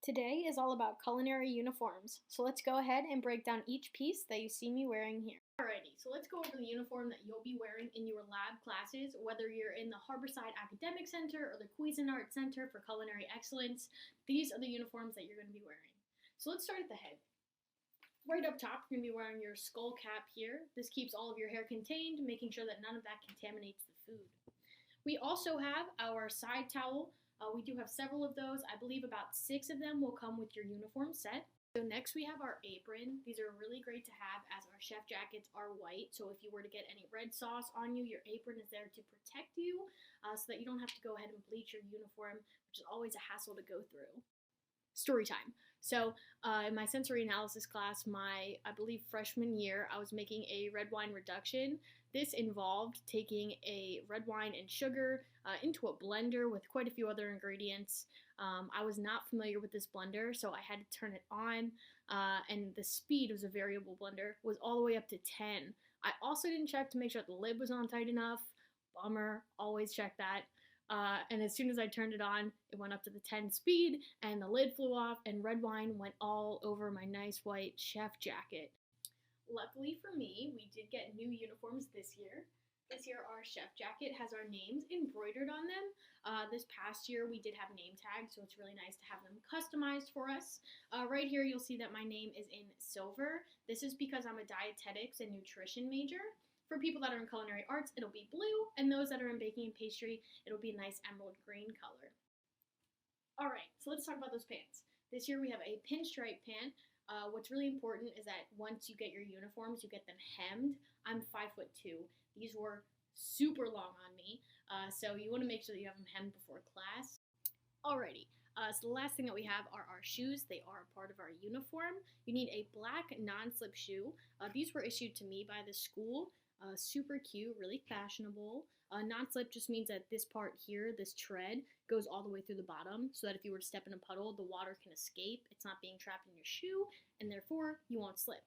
Today is all about culinary uniforms, so let's go ahead and break down each piece that you see me wearing here. Alrighty, so let's go over the uniform that you'll be wearing in your lab classes, whether you're in the Harborside Academic Center or the Cuisinart Center for Culinary Excellence. These are the uniforms that you're going to be wearing. So let's start at the head. Right up top, you're going to be wearing your skull cap here. This keeps all of your hair contained, making sure that none of that contaminates the food. We also have our side towel. We do have several of those. I believe about 6 of them will come with your uniform set. So next we have our apron. These are really great to have as our chef jackets are white. So if you were to get any red sauce on you, your apron is there to protect you so that you don't have to go ahead and bleach your uniform, which is always a hassle to go through. Story time. So in my sensory analysis class, I believe freshman year, I was making a red wine reduction. This involved taking a red wine and sugar into a blender with quite a few other ingredients. I was not familiar with this blender, so I had to turn it on, and the speed was a variable blender, was all the way up to 10. I also didn't check to make sure the lid was on tight enough. Bummer, always check that. And as soon as I turned it on, it went up to the 10 speed, and the lid flew off, and red wine went all over my nice white chef jacket. Luckily for me, we did get new uniforms this year. This year, our chef jacket has our names embroidered on them. This past year, we did have name tags, so it's really nice to have them customized for us. Right here, you'll see that my name is in silver. This is because I'm a dietetics and nutrition major. For people that are in culinary arts, it'll be blue, and those that are in baking and pastry, it'll be a nice emerald green color. All right, so let's talk about those pants. This year we have a pinstripe pant. What's really important is that once you get your uniforms, you get them hemmed. I'm 5'2". These were super long on me, so you want to make sure that you have them hemmed before class. Alrighty. So the last thing that we have are our shoes. They are a part of our uniform. You need a black non-slip shoe. These were issued to me by the school. Super cute, really fashionable. Non-slip just means that this part here, this tread, goes all the way through the bottom so that if you were to step in a puddle, the water can escape. It's not being trapped in your shoe, and therefore you won't slip.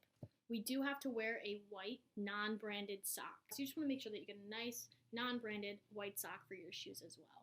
We do have to wear a white non-branded sock. So you just want to make sure that you get a nice non-branded white sock for your shoes as well.